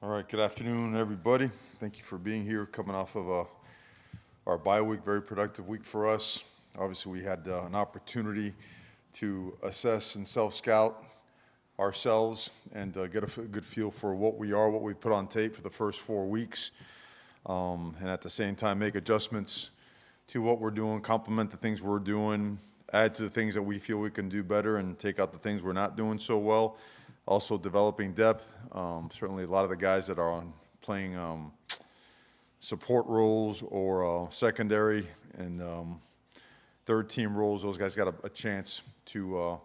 All right, good afternoon, everybody. Thank you for being here, coming off of our bye week, very productive week for us. Obviously, we had an opportunity to assess and self-scout ourselves and get a good feel for what we are, what we put on tape for the first 4 weeks, and at the same time make adjustments to what we're doing, complement the things we're doing, add to the things that we feel we can do better, and take out the things we're not doing so well. Also developing depth. Certainly a lot of the guys that are playing support roles or secondary and third team roles, those guys got a chance to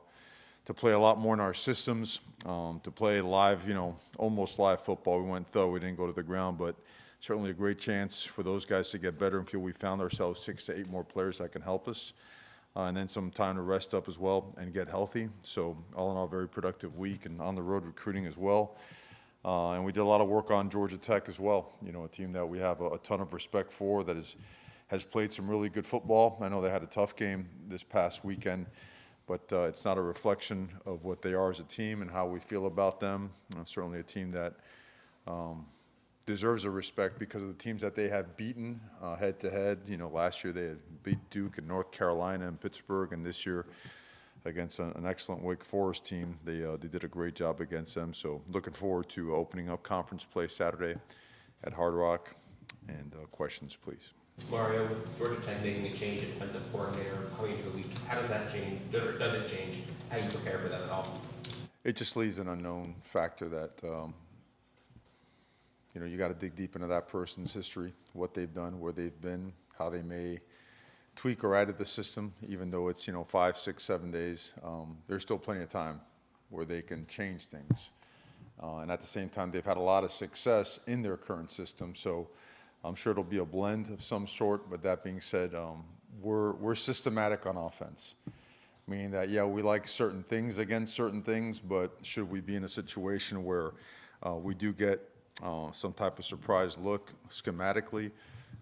play a lot more in our systems, to play live, almost live football. We went though, we didn't go to the ground, but certainly a great chance for those guys to get better and feel we found ourselves 6 to 8 more players that can help us. And then some time to rest up as well and get healthy. So all in all, very productive week and on the road recruiting as well. And we did a lot of work on Georgia Tech as well. A team that we have a ton of respect for that has played some really good football. I know they had a tough game this past weekend, but it's not a reflection of what they are as a team and how we feel about them. Certainly a team that deserves a respect because of the teams that they have beaten head to head. Last year they had beat Duke and North Carolina and Pittsburgh, and this year against an excellent Wake Forest team, they did a great job against them. So looking forward to opening up conference play Saturday at Hard Rock. And questions, please. Mario, with Georgia Tech making a change in defensive coordinator coming into the week, how does that change, or does it change how you prepare for that at all? It just leaves an unknown factor that you got to dig deep into that person's history, what they've done, where they've been, how they may tweak or add to the system, even though it's 5, 6, 7 days. There's still plenty of time where they can change things. And at the same time, they've had a lot of success in their current system. So I'm sure it'll be a blend of some sort. But that being said, we're systematic on offense, meaning that, we like certain things against certain things, but should we be in a situation where we do get some type of surprise look schematically,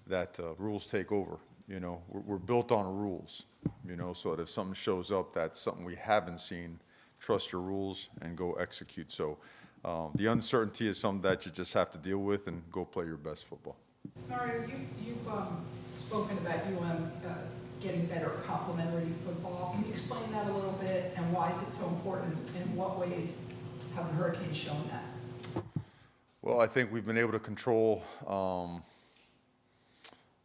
that rules take over. We're built on rules, so that if something shows up that's something we haven't seen, trust your rules and go execute. So the uncertainty is something that you just have to deal with and go play your best football. Mario, you've spoken about getting better at complementary football. Can you explain that a little bit, and why is it so important? In what ways have the Hurricanes shown that? Well, I think we've been able to control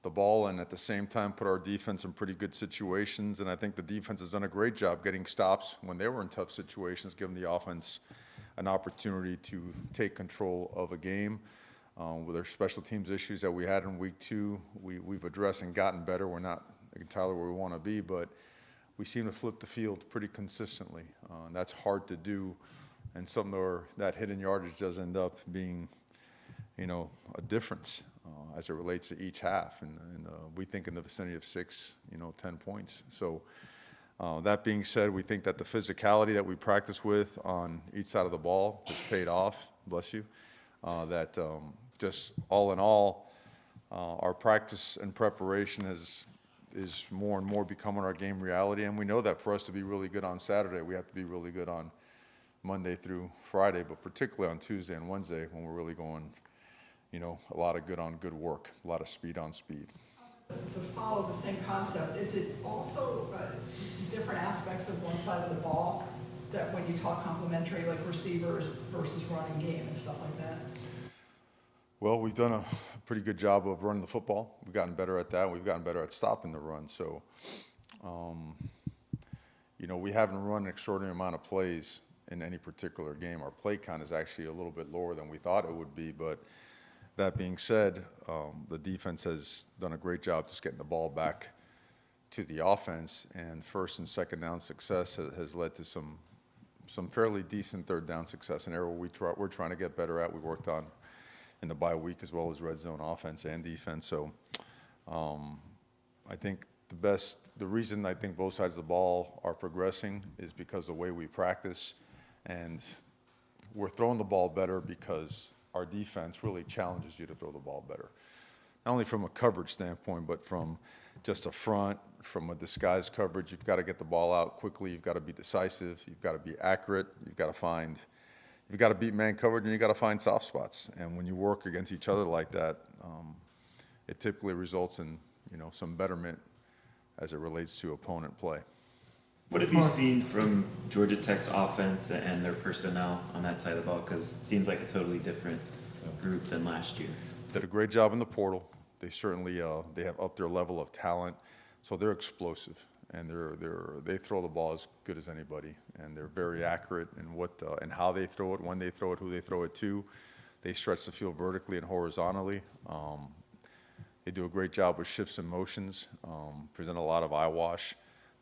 the ball and at the same time put our defense in pretty good situations. And I think the defense has done a great job getting stops when they were in tough situations, giving the offense an opportunity to take control of a game. With our special teams issues that we had in week 2, we've addressed and gotten better. We're not entirely where we want to be, but we seem to flip the field pretty consistently. And that's hard to do. And that hidden yardage does end up being, a difference as it relates to each half. And we think in the vicinity of 6, 10 points. So that being said, we think that the physicality that we practice with on each side of the ball has paid off. Bless you. That just all in all, our practice and preparation is more and more becoming our game reality. And we know that for us to be really good on Saturday, we have to be really good on Monday through Friday, but particularly on Tuesday and Wednesday when we're really going, a lot of good on good work, a lot of speed on speed. To follow the same concept, is it also different aspects of one side of the ball that when you talk complementary, like receivers versus running game and stuff like that? Well, we've done a pretty good job of running the football. We've gotten better at that. We've gotten better at stopping the run. So, we haven't run an extraordinary amount of plays in any particular game. Our play count is actually a little bit lower than we thought it would be, but that being said, the defense has done a great job just getting the ball back to the offense, and first and second down success has led to some fairly decent third down success, an area we're trying to get better at. We worked on in the bye week as well as red zone offense and defense. So I think the reason I think both sides of the ball are progressing is because the way we practice, and we're throwing the ball better because our defense really challenges you to throw the ball better. Not only from a coverage standpoint, but from just a front, from a disguise coverage. You've got to get the ball out quickly. You've got to be decisive. You've got to be accurate. You've got to find, you got to beat man coverage and you got to find soft spots. And when you work against each other like that, it typically results in, some betterment as it relates to opponent play. What have you seen from Georgia Tech's offense and their personnel on that side of the ball? Because it seems like a totally different group than last year. Did a great job in the portal. They certainly they have upped their level of talent, so they're explosive and they throw the ball as good as anybody, and they're very accurate in what and how they throw it, when they throw it, who they throw it to. They stretch the field vertically and horizontally. They do a great job with shifts and motions, present a lot of eyewash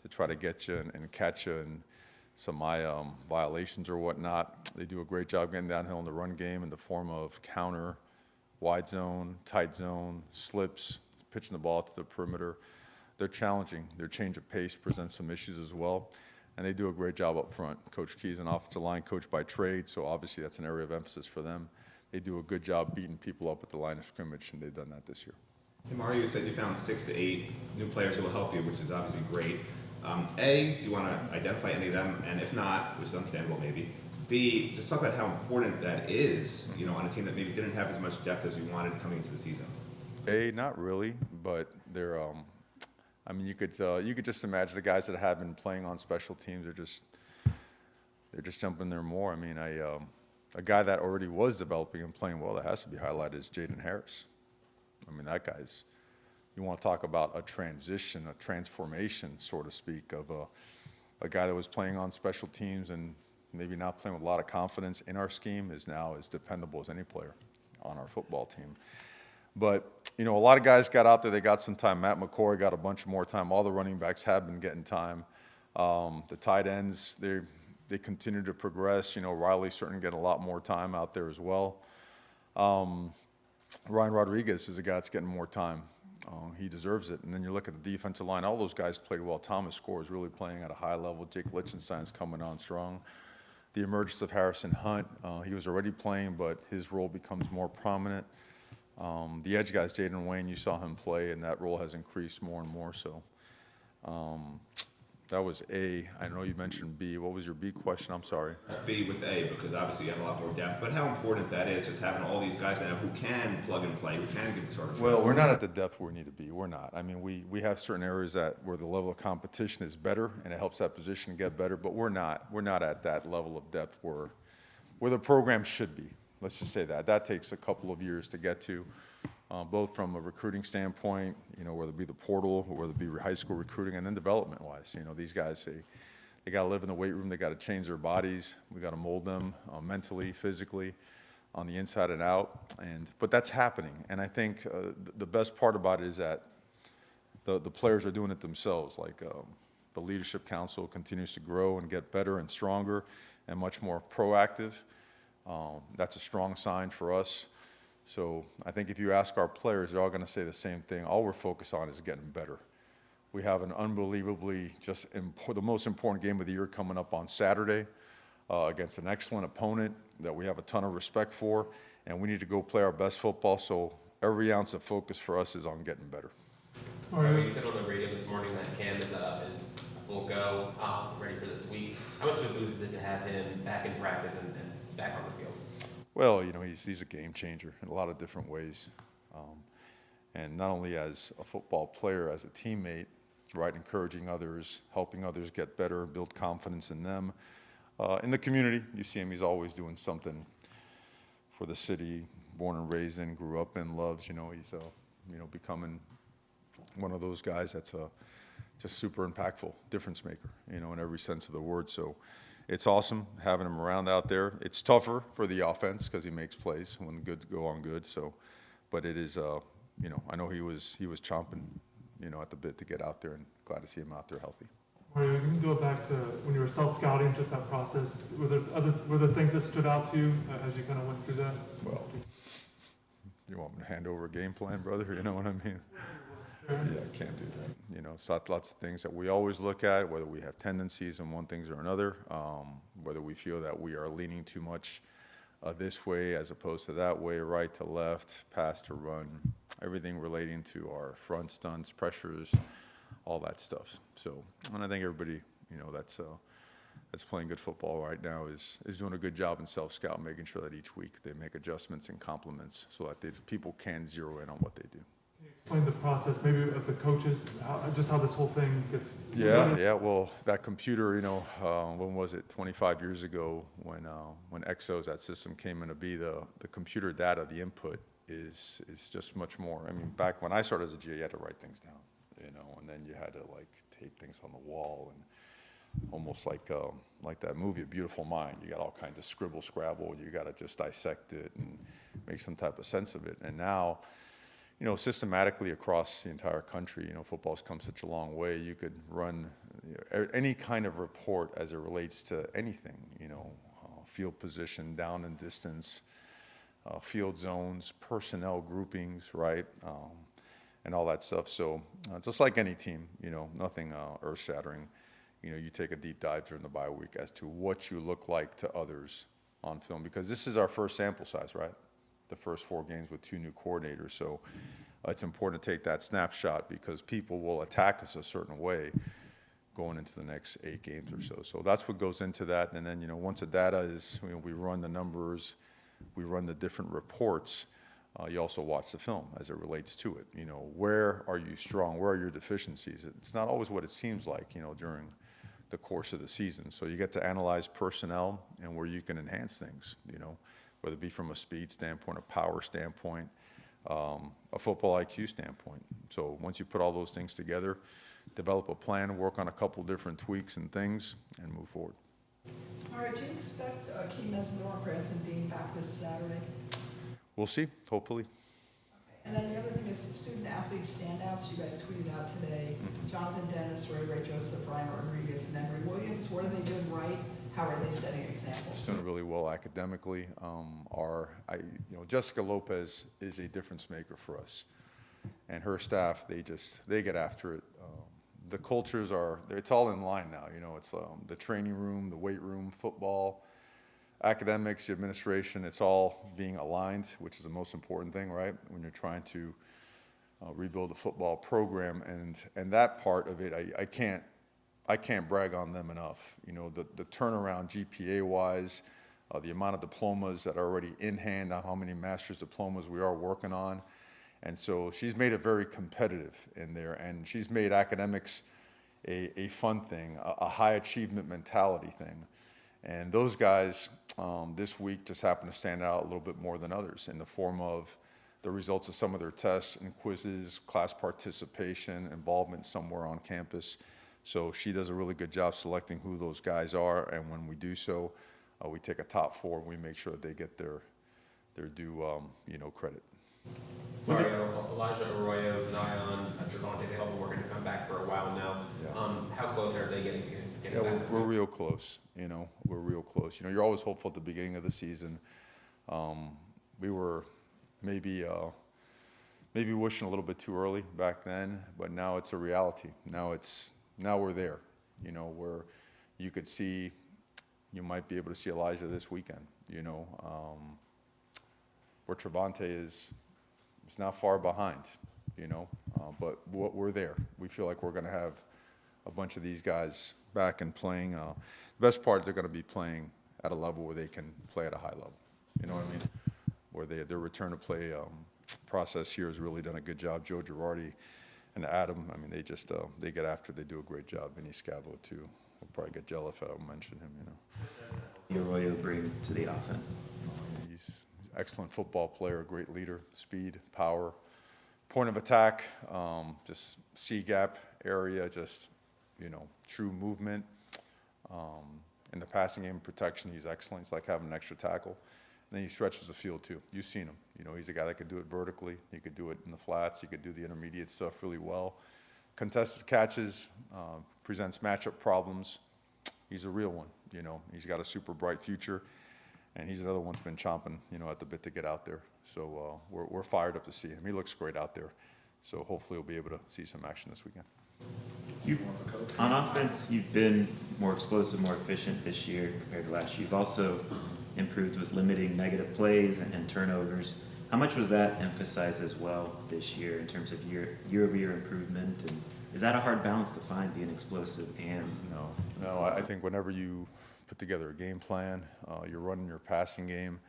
to try to get you and catch you in some violations or whatnot. They do a great job getting downhill in the run game in the form of counter, wide zone, tight zone, slips, pitching the ball to the perimeter. They're challenging. Their change of pace presents some issues as well, and they do a great job up front. Coach Key's an offensive line coach by trade, so obviously that's an area of emphasis for them. They do a good job beating people up at the line of scrimmage, and they've done that this year. Hey Mario, you said you found 6 to 8 new players who will help you, which is obviously great. A, do you want to identify any of them? And if not, which is understandable maybe, B, just talk about how important that is, on a team that maybe didn't have as much depth as you wanted coming into the season. A, not really, but they're, you could just imagine the guys that have been playing on special teams are just jumping there more. A guy that already was developing and playing well that has to be highlighted is Jaden Harris. That guy's, you want to talk about a transition, a transformation, so to speak, of a guy that was playing on special teams and maybe not playing with a lot of confidence in our scheme is now as dependable as any player on our football team. But, a lot of guys got out there, they got some time. Matt McCoy got a bunch more time. All the running backs have been getting time. The tight ends, they continue to progress. Riley's certainly getting a lot more time out there as well. Ryan Rodriguez is a guy that's getting more time. He deserves it. And then you look at the defensive line, all those guys played well. Thomas Score is really playing at a high level. Jake Lichtenstein's coming on strong. The emergence of Harrison Hunt, he was already playing, but his role becomes more prominent. The edge guys, Jaden Wayne, you saw him play, and that role has increased more and more. So that was A. I know you mentioned B. What was your B question? I'm sorry. B with A, because obviously you have a lot more depth, but how important that is, just having all these guys now who can plug and play, who can give the sort of Well, we're not at the depth where we need to be. We're not. We have certain areas where the level of competition is better, and it helps that position get better, but we're not at that level of depth where the program should be. Let's just say that. That takes a couple of years to get to, both from a recruiting standpoint, whether it be the portal or whether it be high school recruiting, and then development-wise. These guys, they got to live in the weight room. They got to change their bodies. We got to mold them mentally, physically, on the inside and out. But that's happening. And I think the best part about it is that the players are doing it themselves. Like the leadership council continues to grow and get better and stronger and much more proactive. That's a strong sign for us. So I think if you ask our players, they're all going to say the same thing. All we're focused on is getting better. We have an unbelievably the most important game of the year coming up on Saturday against an excellent opponent that we have a ton of respect for, and we need to go play our best football. So every ounce of focus for us is on getting better. You said on the radio this morning that Cam is full go, ready for this week. How much of a boost is it to have him back in practice and back on the field? Well, he's a game changer in a lot of different ways. And not only as a football player, as a teammate, right, encouraging others, helping others get better, build confidence in them. In the community, you see him, he's always doing something for the city, born and raised in, grew up in, loves, he's, becoming one of those guys that's just super impactful, difference maker, in every sense of the word. So it's awesome having him around out there. It's tougher for the offense because he makes plays when good go on good. So, but it is, I know he was chomping, at the bit to get out there, and glad to see him out there healthy. Mario, can you go back to when you were self-scouting, just that process? Were there things that stood out to you as you kind of went through that? Well, you want me to hand over a game plan, brother? You know what I mean? Yeah, I can't do that. So lots of things that we always look at, whether we have tendencies in one thing or another, whether we feel that we are leaning too much this way as opposed to that way, right to left, pass to run, everything relating to our front stunts, pressures, all that stuff. So, and I think everybody, that's playing good football right now is doing a good job in self-scout, making sure that each week they make adjustments and compliments so that people can zero in on what they do. Can you explain the process, maybe of the coaches, just how this whole thing gets? Yeah. Well, that computer, when was it? 25 years ago, when Exos, that system came into be, the computer data, the input is just much more. I mean, back when I started as a GA, you had to write things down, and then you had to like tape things on the wall, and almost like that movie, A Beautiful Mind. You got all kinds of scribble, scrabble. You got to just dissect it and make some type of sense of it. And now, systematically across the entire country, football's come such a long way. You could run any kind of report as it relates to anything, field position, down and distance, field zones, personnel groupings, right? And all that stuff. So just like any team, nothing earth-shattering. You take a deep dive during the bye week as to what you look like to others on film, because this is our first sample size, right? The first 4 games with 2 new coordinators. So it's important to take that snapshot because people will attack us a certain way going into the next 8 games or so. So that's what goes into that. And then, once the data is, we run the numbers, we run the different reports, you also watch the film as it relates to it. Where are you strong? Where are your deficiencies? It's not always what it seems like, during the course of the season. So you get to analyze personnel and where you can enhance things, whether it be from a speed standpoint, a power standpoint, a football IQ standpoint. So once you put all those things together, develop a plan, work on a couple different tweaks and things, and move forward. All right, do you expect Keem Mesidor, Branson Dean back this Saturday? We'll see, hopefully. And then the other thing is the student athlete standouts. You guys tweeted out today. Jonathan Dennis, Ray Joseph, Ryan Rodriguez, and Emery Williams. What are they doing right? How are they setting examples? Doing really well academically. Jessica Lopez is a difference maker for us, and her staff, they get after it. The cultures it's all in line now. It's the training room, the weight room, football, academics, the administration. It's all being aligned, which is the most important thing, right? When you're trying to rebuild a football program, and that part of it, I can't brag on them enough. The turnaround GPA-wise, the amount of diplomas that are already in hand, on how many master's diplomas we are working on. And so she's made it very competitive in there, and she's made academics a fun thing, a high achievement mentality thing. And those guys this week just happen to stand out a little bit more than others in the form of the results of some of their tests and quizzes, class participation, involvement somewhere on campus. So she does a really good job selecting who those guys are, and when we do so, we take a top 4 and we make sure that they get their due credit. Mario, Elijah Arroyo, Zion, Javante, they've all been working to come back for a while now. Yeah. How close are they getting to getting Yeah, back? we're real close. We're real close. You're always hopeful at the beginning of the season. We were maybe wishing a little bit too early back then, but now it's a reality. Now we're there. Where you could see, you might be able to see Elijah this weekend. Where Trevante is not far behind. But we're there. We feel like we're going to have a bunch of these guys back and playing. The best part, they're going to be playing at a level where they can play at a high level. You know what I mean? Where their return to play process here has really done a good job. Joe Girardi and Adam, they get after. They do a great job. Vinny Scavo too. We'll probably get jealous if I don't mention him. Arroyo bring to the offense? He's an excellent football player, a great leader, speed, power, point of attack, just C-gap area, just true movement. In the passing game protection, he's excellent. It's like having an extra tackle. And then he stretches the field too. You've seen him. He's a guy that could do it vertically. He could do it in the flats. He could do the intermediate stuff really well. Contested catches, presents matchup problems. He's a real one. He's got a super bright future, and he's another one that's been chomping, at the bit to get out there. So we're fired up to see him. He looks great out there. So hopefully we'll be able to see some action this weekend. On offense, you've been more explosive, more efficient this year compared to last year. You've also improved with limiting negative plays and turnovers. How much was that emphasized as well this year in terms of year-over-year improvement? And Is that a hard balance to find, being explosive and? No, I think whenever you put together a game plan, you're running your passing game,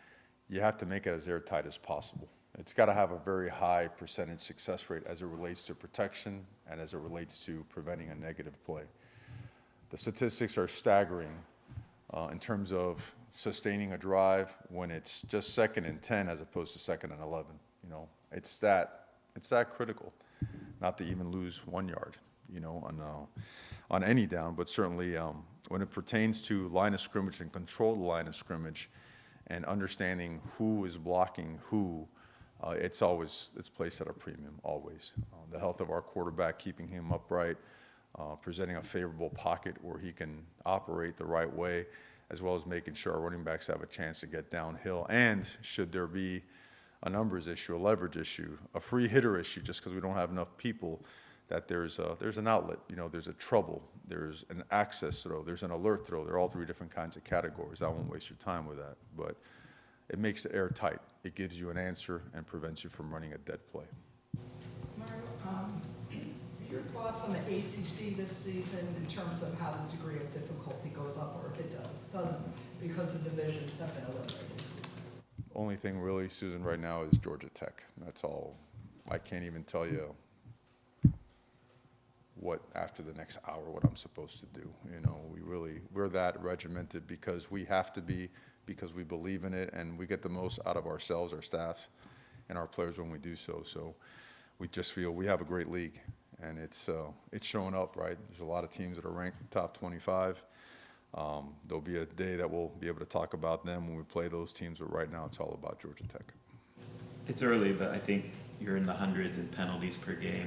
you have to make it as airtight as possible. It's got to have a very high percentage success rate as it relates to protection and as it relates to preventing a negative play. The statistics are staggering in terms of sustaining a drive when it's just 2nd and 10 as opposed to 2nd and 11. It's that critical, not to even lose 1 yard, on any down, but certainly when it pertains to line of scrimmage and control the line of scrimmage and understanding who is blocking who, it's placed at a premium, always. The health of our quarterback, keeping him upright, presenting a favorable pocket where he can operate the right way, as well as making sure our running backs have a chance to get downhill. And should there be a numbers issue, a leverage issue, a free hitter issue, just because we don't have enough people, that there's an outlet, there's a trouble, there's an access throw, there's an alert throw. They're all 3 different kinds of categories. I won't waste your time with that, but it makes it airtight. It gives you an answer and prevents you from running a dead play. Mario, your thoughts on the ACC this season in terms of how the degree of difficulty goes up, or if it doesn't, because the divisions have been eliminated? Only thing really, Susan, right now is Georgia Tech. That's all. I can't even tell you what after the next hour what I'm supposed to do. We're that regimented because we have to be, because we believe in it, and we get the most out of ourselves, our staff, and our players when we do so. So we just feel we have a great league, and it's showing up, right? There's a lot of teams that are ranked in the top 25. There'll be a day that we'll be able to talk about them when we play those teams, but right now it's all about Georgia Tech. It's early, but I think you're in the hundreds in penalties per game.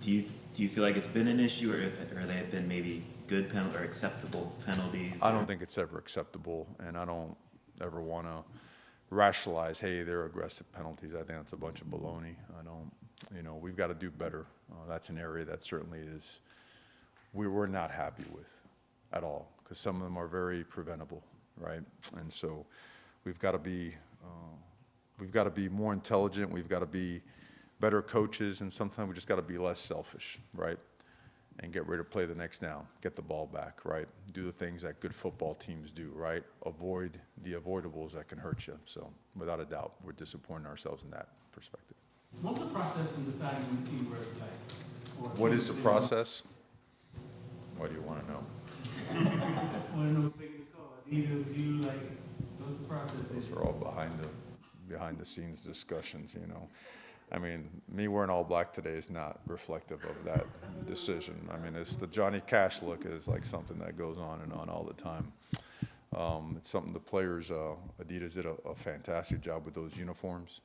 Do you feel like it's been an issue, or they have been maybe good penalties or acceptable penalties? I don't think it's ever acceptable, and I don't ever want to rationalize, hey, they're aggressive penalties. I think that's a bunch of baloney. We've got to do better. That's an area that certainly we're not happy with at all, because some of them are very preventable, right? And so we've got to be more intelligent. We've got to be better coaches, and sometimes we just got to be less selfish, right? And get ready to play the next down, get the ball back, right? Do the things that good football teams do, right? Avoid the avoidables that can hurt you. So without a doubt, we're disappointing ourselves in that perspective. What's the process in deciding when teamwork like? What is the process? What do you want to know? I want to know who's making the call. Adidas, you, like, what's the process? Those are all behind the scenes discussions, I mean, me wearing all black today is not reflective of that decision. I mean, it's the Johnny Cash look is like something that goes on and on all the time. It's something the players, Adidas did a fantastic job with those uniforms.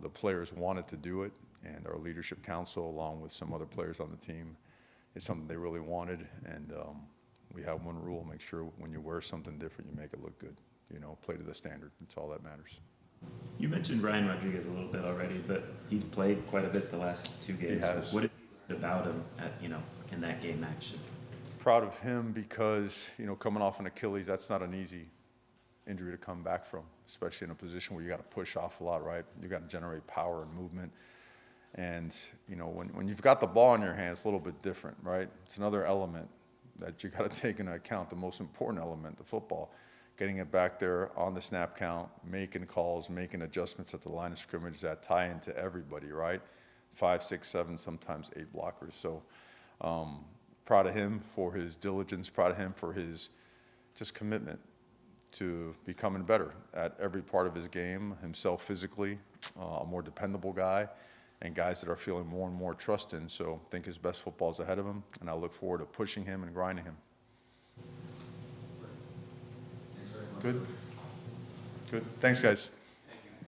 The players wanted to do it, and our leadership council, along with some other players on the team, it's something they really wanted. And we have one rule: make sure when you wear something different, you make it look good. Play to the standard. That's all that matters. You mentioned Ryan Rodriguez a little bit already, but he's played quite a bit the last 2 games. He has. What did you learn about him in that game action? Proud of him because, coming off an Achilles, that's not an easy injury to come back from, especially in a position where you got to push off a lot, right? You got to generate power and movement. And, when you've got the ball in your hand, it's a little bit different, right? It's another element that you got to take into account, the most important element, the football. Getting it back there on the snap count, making calls, making adjustments at the line of scrimmage that tie into everybody, right? 5, 6, 7, sometimes 8 blockers. So proud of him for his diligence, proud of him for his just commitment to becoming better at every part of his game, himself physically, a more dependable guy, and guys that are feeling more and more trust in. So I think his best football is ahead of him, and I look forward to pushing him and grinding him. Good. Thanks, guys.